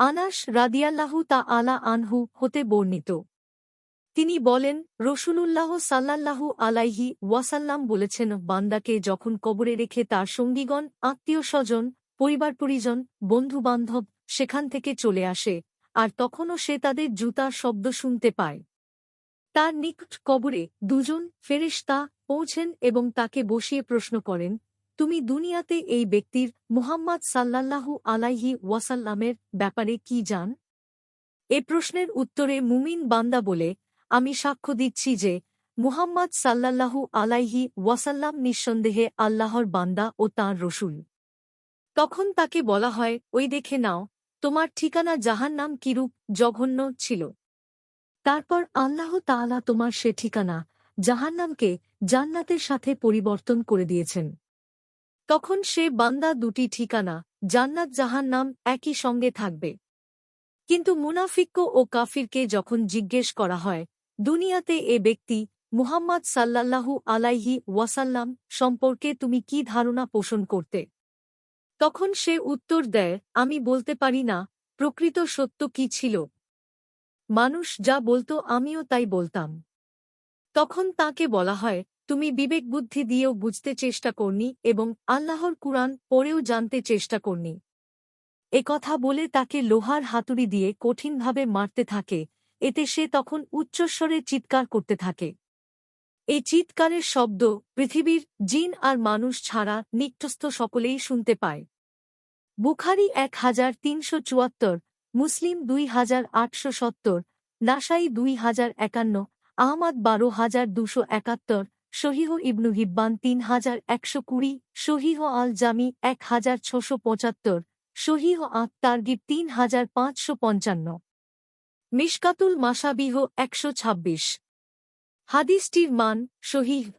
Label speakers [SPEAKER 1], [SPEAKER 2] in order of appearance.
[SPEAKER 1] আনাস রাদিয়াল্লাহু তাআলা আনহু হতে বর্ণিত। তিনি বলেন, রাসূলুল্লাহ সাল্লাল্লাহু আলাইহি ওয়াসাল্লাম বলেছেন, বান্দাকে যখন কবরে রেখে তার সঙ্গীগণ, আত্মীয়স্বজন, পরিবার-পরিজন, বন্ধু-বান্ধব সেখান থেকে চলে আসে, আর তখনও সে তাদের জুতার শব্দ শুনতে পায়। তার নিকট কবরে দুজন ফেরেশতা পৌঁছেন এবং তাকে বসিয়ে প্রশ্ন করেন, তুমি দুনিয়াতে এই ব্যক্তির মুহাম্মদ সাল্লাল্লাহু আলাইহি ওয়াসাল্লামের ব্যাপারে কি জান? এ প্রশ্নের উত্তরে মুমিন বান্দা বলে, আমি সাক্ষ্য দিচ্ছি যে মুহাম্মদ সাল্লাল্লাহু আলাইহি ওয়াসাল্লাম নিঃসন্দেহে আল্লাহর বান্দা ও তাঁর রসূল। তখন তাকে বলা হয়, ওই দেখে নাও, তোমার ঠিকানা জাহান্নাম কিরূপ জঘন্য ছিল। তারপর আল্লাহ তাআলা তোমার সে ঠিকানা জাহান্নামকে জান্নাতের সাথে পরিবর্তন করে দিয়েছেন। তখন সে বান্দা দুটি ঠিকানা জান্নাত জাহান্নাম একই সঙ্গে থাকবে। কিন্তু মুনাফিক ও কাফিরকে যখন জিজ্ঞেস করা হয়, দুনিয়াতে এ ব্যক্তি মুহাম্মদ সাল্লাল্লাহু আলাইহি ওয়াসাল্লাম সম্পর্কে তুমি কি ধারণা পোষণ করতে? তখন সে উত্তর দেয়, আমি বলতে পারি না প্রকৃত সত্য কি ছিল। মানুষ যা বলতো আমিও তাই বলতাম। তখন তাকে বলা হয়, তুমি বিবেকবুদ্ধি দিয়েও বুঝতে চেষ্টা করনি এবং আল্লাহর কুরআন পড়েও জানতে চেষ্টা করনি। এ কথা বলে তাকে লোহার হাতুড়ি দিয়ে কঠিনভাবে মারতে থাকে, এতে সে তখন উচ্চস্বরে চিৎকার করতে থাকে। এই চিৎকারের শব্দ পৃথিবীর জিন আর মানুষ ছাড়া নিকটস্থ সকলেই শুনতে পায়। বুখারী 1374, মুসলিম 2870, নাসাই 2051, আহমদ 12271, সহিহ ইবনু হিব্বান 3120, সহিহ আল জামি 1675, সহিহ আত-তারগিব 3555, মিশকাতুল মাসাবিহ 126। হাদিসটির মান সহিহ।